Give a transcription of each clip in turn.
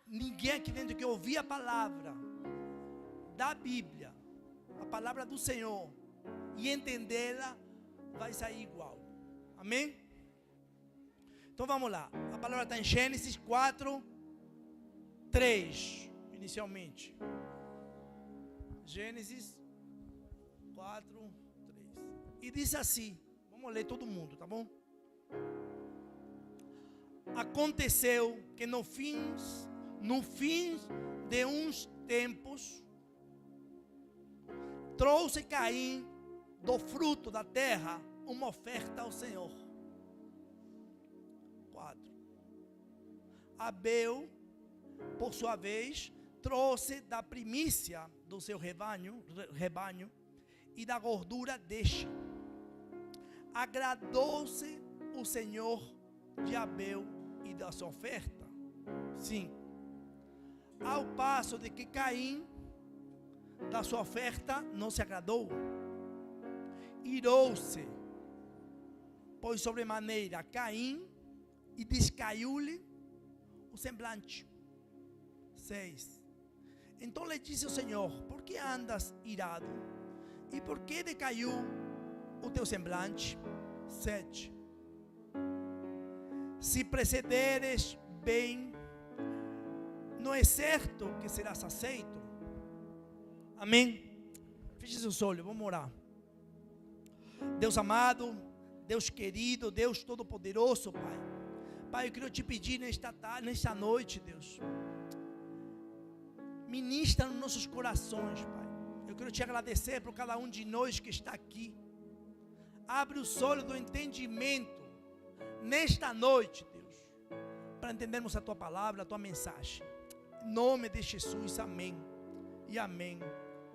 ninguém aqui dentro que ouvir a palavra da Bíblia, a palavra do Senhor, e entendê-la, vai sair igual. Amém? Então vamos lá. A palavra está em Gênesis 4, 3, inicialmente. Gênesis 4, 3. E diz assim, vamos ler todo mundo, tá bom? Aconteceu que no fim de uns tempos, trouxe Caim do fruto da terra uma oferta ao Senhor. 4. Abel, por sua vez, trouxe da primícia do seu rebanho e da gordura deste. Agradou-se o Senhor de Abel e da sua oferta. 5. Ao passo de que Caim da sua oferta não se agradou, irou-se, pois sobremaneira Caim, e descaiu-lhe o semblante. 6. Então lhe disse o Senhor: por que andas irado? E por que decaiu o teu semblante? 7. Se procederes bem, não é certo que serás aceito? Amém? Feche seus olhos, vamos orar. Deus amado, Deus querido, Deus todo-poderoso, Pai. Pai, eu quero te pedir nesta noite, Deus, ministra nos nossos corações, Pai. Eu quero te agradecer por cada um de nós que está aqui. Abre os olhos do entendimento nesta noite, Deus, para entendermos a Tua palavra, a Tua mensagem. Em nome de Jesus, amém. E amém.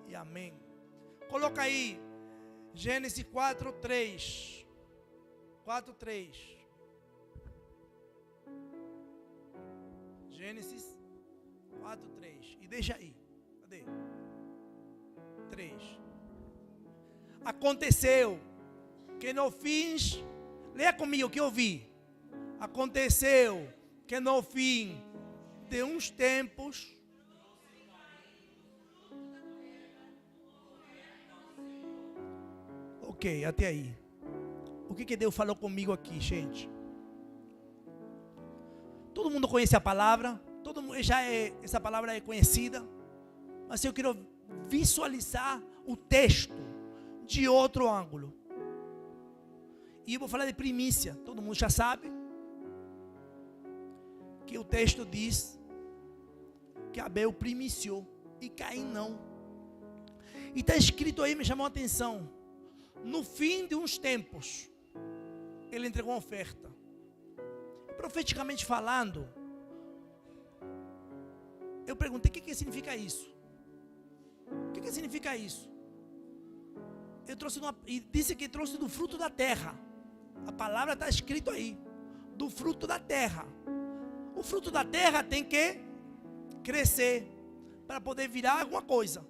E amém. Coloca aí Gênesis 4, 3. 4, 3. Gênesis 4, 3. E deixa aí. Cadê? 3. Aconteceu que no fim, leia comigo o que eu vi. Aconteceu que no fim de uns tempos, ok, até aí. O que Deus falou comigo aqui, gente? Todo mundo conhece a palavra, todo mundo essa palavra é conhecida, mas eu quero visualizar o texto de outro ângulo. E eu vou falar de primícia. Todo mundo já sabe que o texto diz que Abel primiciou e Caim não. E está escrito aí, me chamou a atenção: no fim de uns tempos, ele entregou uma oferta. Profeticamente falando, eu perguntei: o que significa isso? O que significa isso? Eu trouxe e disse que trouxe do fruto da terra. A palavra está escrito aí, do fruto da terra. O fruto da terra tem que crescer para poder virar alguma coisa.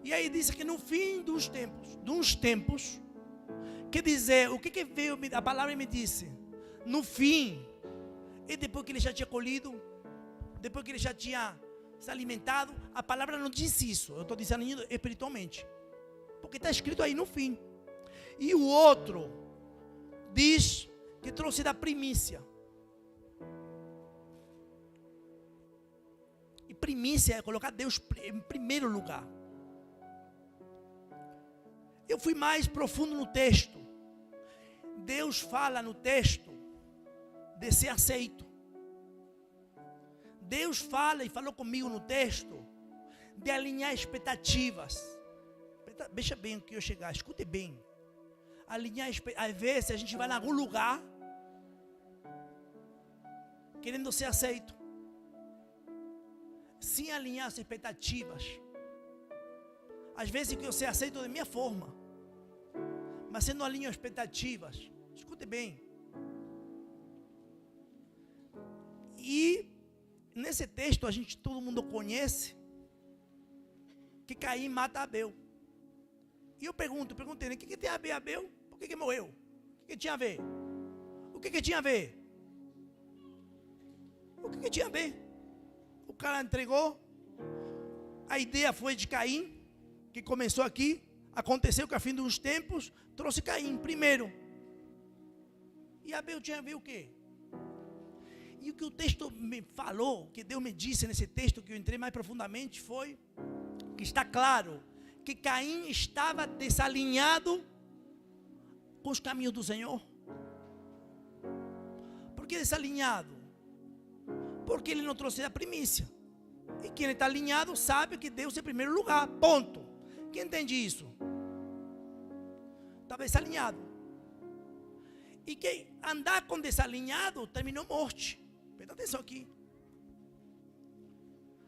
E aí disse que no fim dos tempos, quer dizer, o que veio, a palavra me disse, no fim, e depois que ele já tinha colhido, depois que ele já tinha se alimentado, a palavra não disse isso, eu estou dizendo espiritualmente, porque está escrito aí no fim. E o outro diz que trouxe da primícia. E primícia é colocar Deus em primeiro lugar. Eu fui mais profundo no texto. Deus fala no texto de ser aceito. Deus fala e falou comigo no texto de alinhar expectativas. Veja bem o que eu chegar, escute bem. Alinhar, às vezes a gente vai em algum lugar querendo ser aceito, sem alinhar as expectativas. Às vezes que eu ser aceito da minha forma, mas você não alinha as expectativas. Escute bem. E nesse texto todo mundo conhece que Caim mata Abel. E eu perguntei, o que tem a ver Abel? Por que morreu? O que tinha a ver? O que tinha a ver? O que que tinha a ver? O cara entregou. A ideia foi de Caim, que começou aqui. Aconteceu que a fim dos tempos trouxe Caim primeiro. E Abel tinha a ver o quê? E o que o texto me falou, que Deus me disse nesse texto, que eu entrei mais profundamente, foi que está claro que Caim estava desalinhado com os caminhos do Senhor. Por que desalinhado? Porque ele não trouxe a primícia. E quem está alinhado sabe que Deus é em primeiro lugar, ponto. Quem entende isso? Estava desalinhado. E quem andar com desalinhado terminou morte. Presta atenção aqui.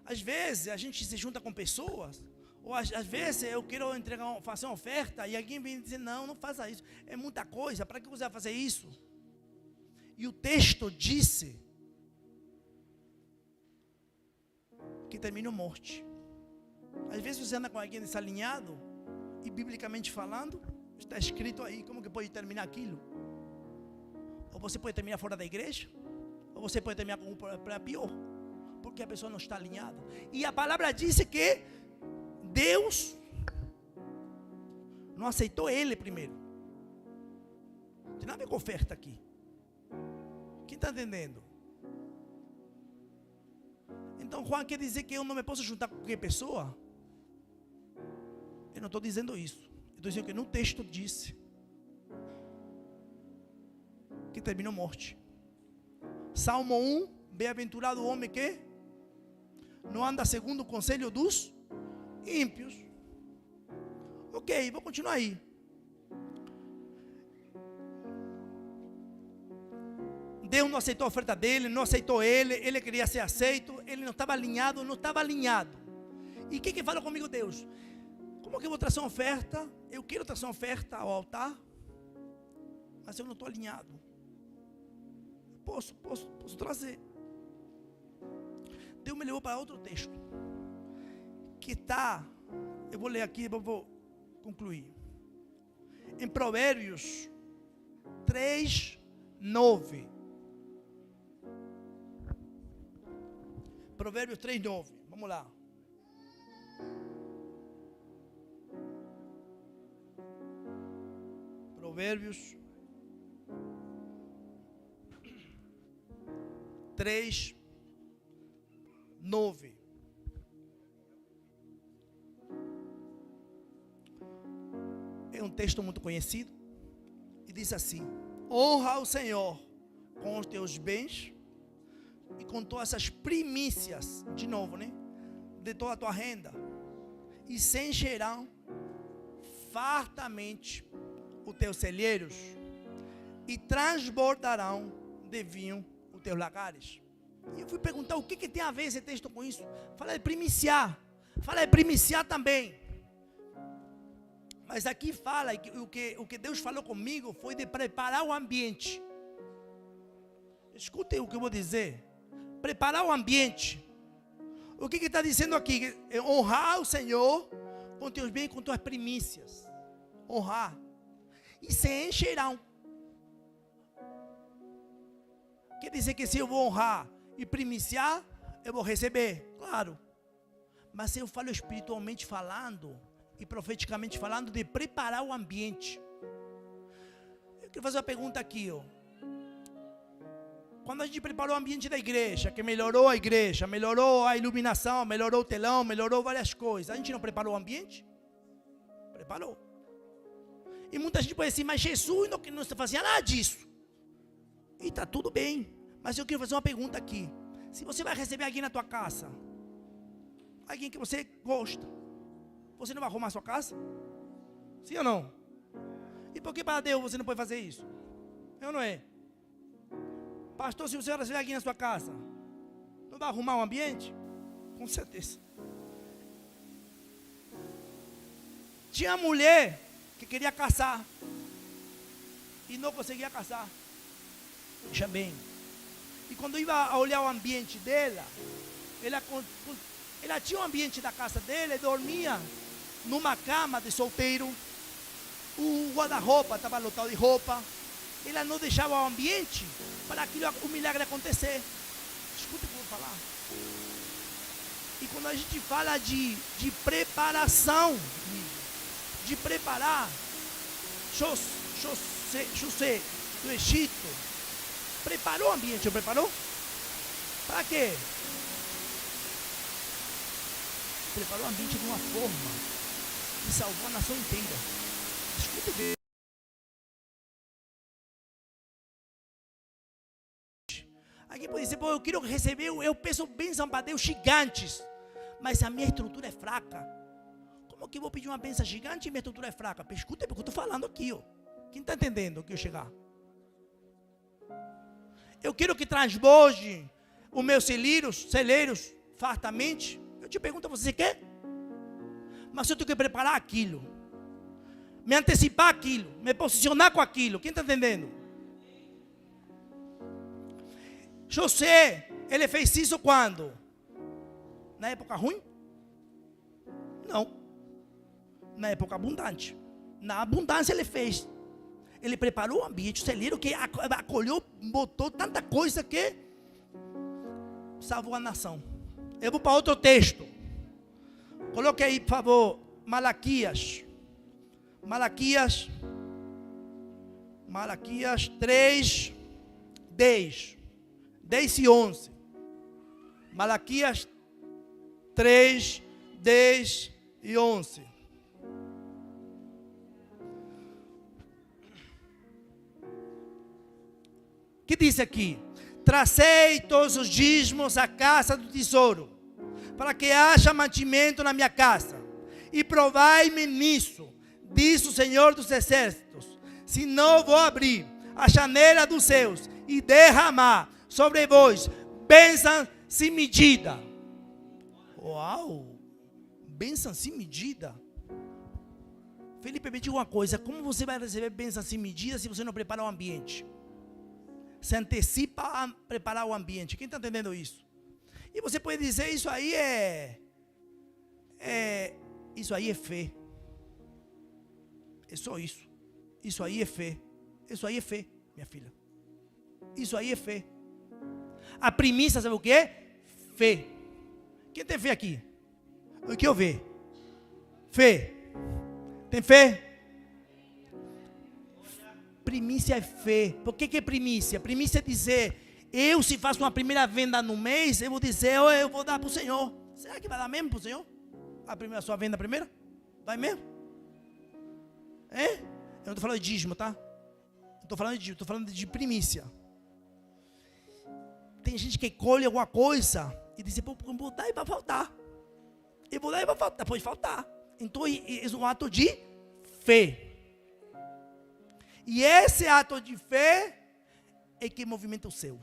Às vezes a gente se junta com pessoas, ou às vezes eu quero fazer uma oferta e alguém vem dizer, não faça isso, é muita coisa, para que você vai fazer isso? E o texto disse que terminou morte. Às vezes você anda com alguém desalinhado, e biblicamente falando, está escrito aí, como que pode terminar aquilo? Ou você pode terminar fora da igreja, ou você pode terminar com um para pior, porque a pessoa não está alinhada. E a palavra diz que Deus não aceitou ele primeiro. Não tem nada a ver com oferta aqui. Quem está entendendo? Então Juan quer dizer que eu não me posso juntar com qualquer pessoa? Eu não estou dizendo isso. Eu estou dizendo que no texto disse que terminou morte. Salmo 1, bem-aventurado o homem que não anda segundo o conselho dos ímpios. Ok, vou continuar aí. Deus não aceitou a oferta dele, não aceitou ele queria ser aceito, ele não estava alinhado, E o que fala comigo Deus? Como que eu vou trazer uma oferta? Eu quero trazer uma oferta ao altar, mas eu não estou alinhado. Posso trazer. Deus me levou para outro texto, que está, eu vou ler aqui e vou concluir. Em Provérbios 3, 9. Provérbios 3, 9. Vamos lá. Provérbios 3, 9. É um texto muito conhecido. E diz assim: honra o Senhor com os teus bens e com todas as primícias, de novo, de toda a tua renda, e se encherão fartamente os teus celeiros, e transbordarão de vinho os teus lagares. E eu fui perguntar o que tem a ver esse texto com isso. Fala de primiciar, também. Mas aqui fala que o que Deus falou comigo foi de preparar o ambiente. Escutem o que eu vou dizer. Preparar o ambiente. O que está dizendo aqui? É honrar o Senhor com teus bens, com tuas primícias. Honrar. E se encherão. Quer dizer que se eu vou honrar e primiciar, eu vou receber, claro. Mas se eu falo espiritualmente falando e profeticamente falando, de preparar o ambiente. Eu quero fazer uma pergunta aqui, Quando a gente preparou o ambiente da igreja, que melhorou a igreja, melhorou a iluminação, melhorou o telão, melhorou várias coisas, a gente não preparou o ambiente? Preparou. E muita gente pode dizer, mas Jesus não fazia nada disso. E está tudo bem. Mas eu quero fazer uma pergunta aqui. Se você vai receber alguém na tua casa, alguém que você gosta, você não vai arrumar a sua casa? Sim ou não? E por que para Deus você não pode fazer isso? Eu não é? Pastor, se você vai receber alguém na sua casa, não vai arrumar o ambiente? Com certeza. Tinha uma mulher que queria casar e não conseguia casar. Veja bem. E quando ia a olhar o ambiente dela, ela tinha um ambiente da casa dela e dormia numa cama de solteiro. O guarda-roupa estava lotado de roupa. Ela não deixava o ambiente para aquilo, o milagre acontecer. Escuta o que eu vou falar. E quando a gente fala de preparação, de preparar, José do Egito, preparou o ambiente, preparou? Para quê? Preparou o ambiente de uma forma que salvou a nação inteira. Escuta bem. Aqui pode dizer, pô, eu quero receber, eu peço bênção para Deus gigantes, mas a minha estrutura é fraca. Como que eu vou pedir uma bênção gigante e minha estrutura é fraca? Escuta o que eu estou falando aqui, ó. Quem está entendendo que eu chegar? Eu quero que transborde os meus celeiros fartamente. Eu te pergunto, você quer? Mas eu tenho que preparar aquilo, me antecipar aquilo, me posicionar com aquilo. Quem está entendendo? José, ele fez isso quando? Na época ruim? Não. Na época abundante. Na abundância ele fez. Ele preparou o ambiente, o celeiro que acolheu, botou tanta coisa que salvou a nação. Eu vou para outro texto. Coloque aí, por favor, Malaquias 3, 10 e 11. Malaquias 3, 10 e 11. Que diz aqui? Tracei todos os dízimos à casa do tesouro, para que haja mantimento na minha casa, e provai-me nisso, diz o Senhor dos Exércitos, se não vou abrir a janela dos céus e derramar sobre vós bênção sem medida. Uau! Bênção sem medida. Felipe, me diga uma coisa, como você vai receber bênção sem medida se você não prepara o ambiente? Se antecipa a preparar o ambiente. Quem está entendendo isso? E você pode dizer, isso aí é fé. É só isso. Isso aí é fé. Isso aí é fé, minha filha. Isso aí é fé. A primícia, sabe o que é? Fé. Quem tem fé aqui? O que eu vejo? Fé. Tem fé? Primícia é fé. Por que é primícia? Primícia é dizer, eu se faço uma primeira venda no mês, eu vou dizer, eu vou dar para o Senhor. Será que vai dar mesmo para o Senhor? A sua venda primeira? Vai mesmo? É? Eu não estou falando de dízimo, tá? Estou falando de primícia. Tem gente que colhe alguma coisa e diz, pô, eu vou dar e vai faltar. Eu vou dar e vai faltar. Pode faltar. Então é um ato de fé. E esse ato de fé é que movimenta o céu.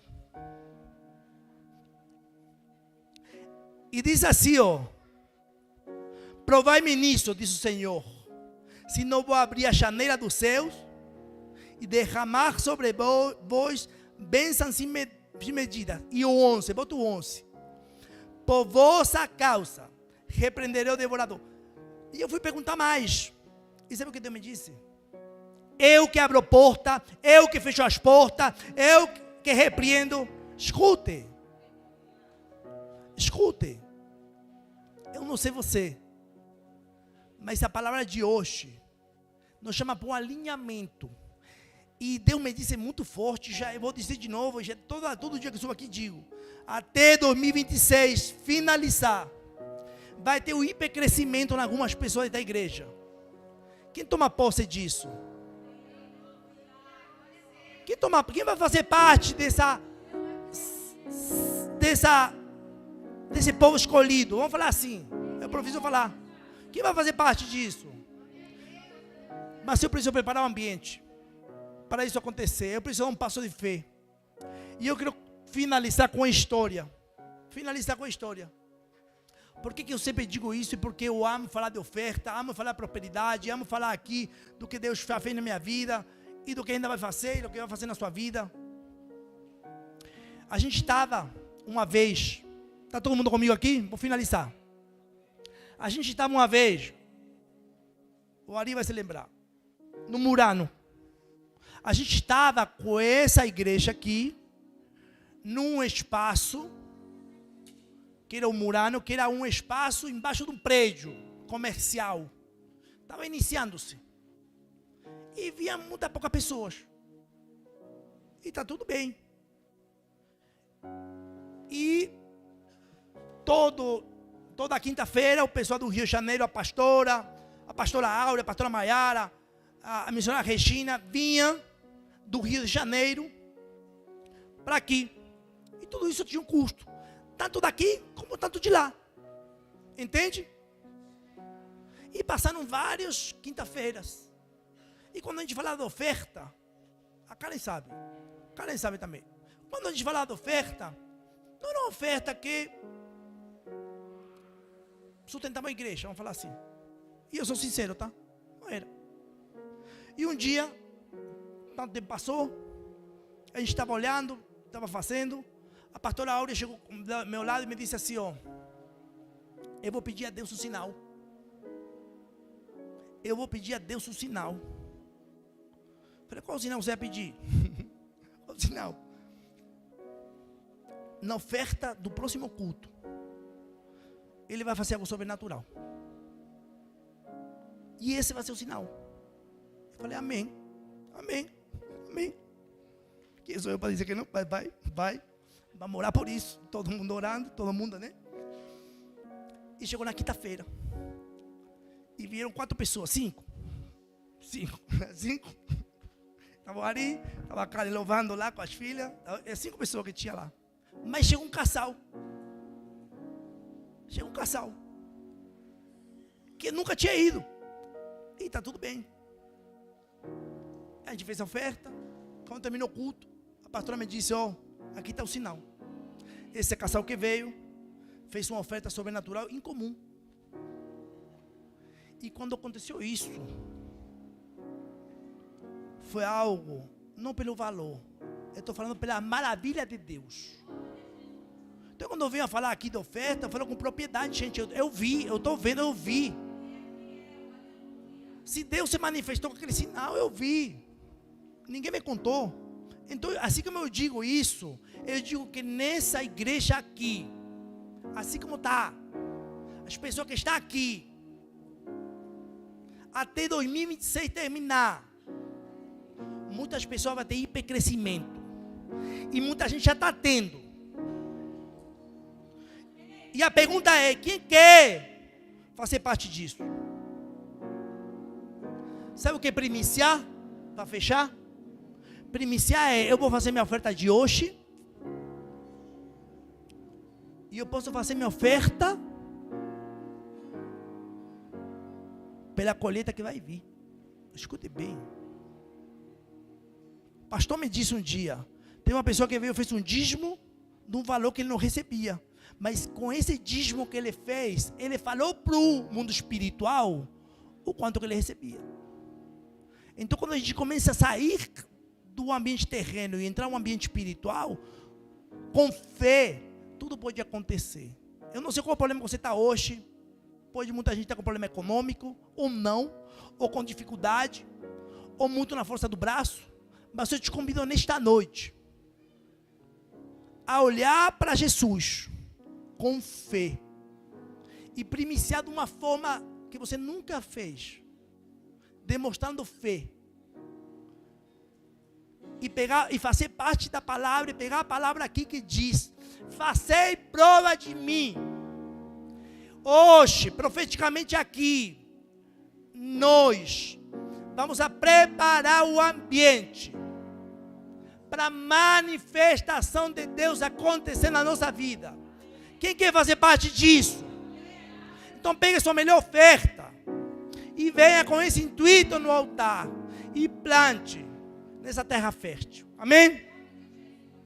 E diz assim, ó. Provai-me nisso, diz o Senhor. Se não vou abrir a janela dos céus e derramar sobre vós bênção sem medida. E o 11, bota o 11. Por vossa causa repreenderei o devorador. E eu fui perguntar mais. E sabe o que Deus me disse? Eu que abro porta, eu que fecho as portas, eu que repreendo. Escute. Escute. Eu não sei você, mas a palavra de hoje nos chama para um alinhamento. E Deus me disse muito forte, já eu vou dizer de novo, já todo dia que eu subo aqui digo, até 2026, finalizar, vai ter um hipercrescimento em algumas pessoas da igreja. Quem toma posse disso? Quem vai fazer parte desse povo escolhido? Vamos falar assim, eu preciso falar. Quem vai fazer parte disso? Mas eu preciso preparar o ambiente para isso acontecer. Eu preciso dar um passo de fé. E eu quero finalizar com a história. Por que eu sempre digo isso? Porque eu amo falar de oferta, amo falar de prosperidade, amo falar aqui do que Deus fez na minha vida e do que ainda vai fazer, e do que vai fazer na sua vida. A gente estava uma vez, está todo mundo comigo aqui? Vou finalizar. A gente estava uma vez, o Ari vai se lembrar, no Murano. A gente estava com essa igreja aqui, num espaço que era o Murano, que era um espaço embaixo de um prédio comercial. Estava iniciando-se. E via muitas poucas pessoas. E está tudo bem. E toda quinta-feira, o pessoal do Rio de Janeiro, a pastora Áurea, a pastora Maiara, a missionária Regina, vinha do Rio de Janeiro para aqui. E tudo isso tinha um custo. Tanto daqui, como tanto de lá. Entende? E passaram várias quinta-feiras. E quando a gente fala da oferta, a Karen sabe também. Quando a gente fala da oferta, não era uma oferta que sustentava a igreja, vamos falar assim. E eu sou sincero, tá? Não era. E um dia, tanto tempo passou, a gente estava olhando, estava fazendo, a pastora Áurea chegou ao meu lado e me disse assim, ó, eu vou pedir a Deus um sinal. Eu vou pedir a Deus um sinal. Falei, qual sinal você vai pedir? Qual sinal? Na oferta do próximo culto, ele vai fazer algo sobrenatural. E esse vai ser o sinal. Eu falei, amém. Amém. Amém. Quem sou eu para dizer que não? Vai. Vamos orar por isso. Todo mundo orando, todo mundo, né? E chegou na quinta-feira. E vieram 4 pessoas, 5. Estavam ali, estava a Karen louvando lá com as filhas. É 5 pessoas que tinha lá. Mas chegou um casal. Que nunca tinha ido. E está tudo bem. A gente fez a oferta. Quando terminou o culto, a pastora me disse, ó, aqui está o sinal. Esse casal que veio, fez uma oferta sobrenatural incomum. E quando aconteceu isso, foi algo, não pelo valor, eu estou falando pela maravilha de Deus. Então quando eu venho a falar aqui de oferta, eu falo com propriedade, gente, eu vi. Se Deus se manifestou com aquele sinal, eu vi. Ninguém me contou. Então, assim como eu digo isso, eu digo que nessa igreja aqui, assim como está, as pessoas que estão aqui, até 2026 terminar, muitas pessoas vão ter hipercrescimento. E muita gente já está tendo. E a pergunta é, quem quer fazer parte disso? Sabe o que é primiciar? Para fechar? Primiciar é, eu vou fazer minha oferta de hoje. E eu posso fazer minha oferta pela colheita que vai vir. Escute bem. O pastor me disse um dia, tem uma pessoa que veio e fez um dízimo de um valor que ele não recebia. Mas com esse dízimo que ele fez, ele falou para o mundo espiritual o quanto que ele recebia. Então quando a gente começa a sair do ambiente terreno e entrar no ambiente espiritual, com fé, tudo pode acontecer. Eu não sei qual é o problema que você está hoje. Pode muita gente estar com problema econômico, ou não, ou com dificuldade, ou muito na força do braço. Mas eu te convido nesta noite a olhar para Jesus com fé e primiciar de uma forma que você nunca fez, demonstrando fé. E fazer parte da palavra, e pegar a palavra aqui que diz, fazei prova de mim. Hoje, profeticamente aqui, nós vamos a preparar o ambiente para a manifestação de Deus acontecer na nossa vida. Quem quer fazer parte disso? Então pegue a sua melhor oferta e venha com esse intuito no altar e plante nessa terra fértil. Amém?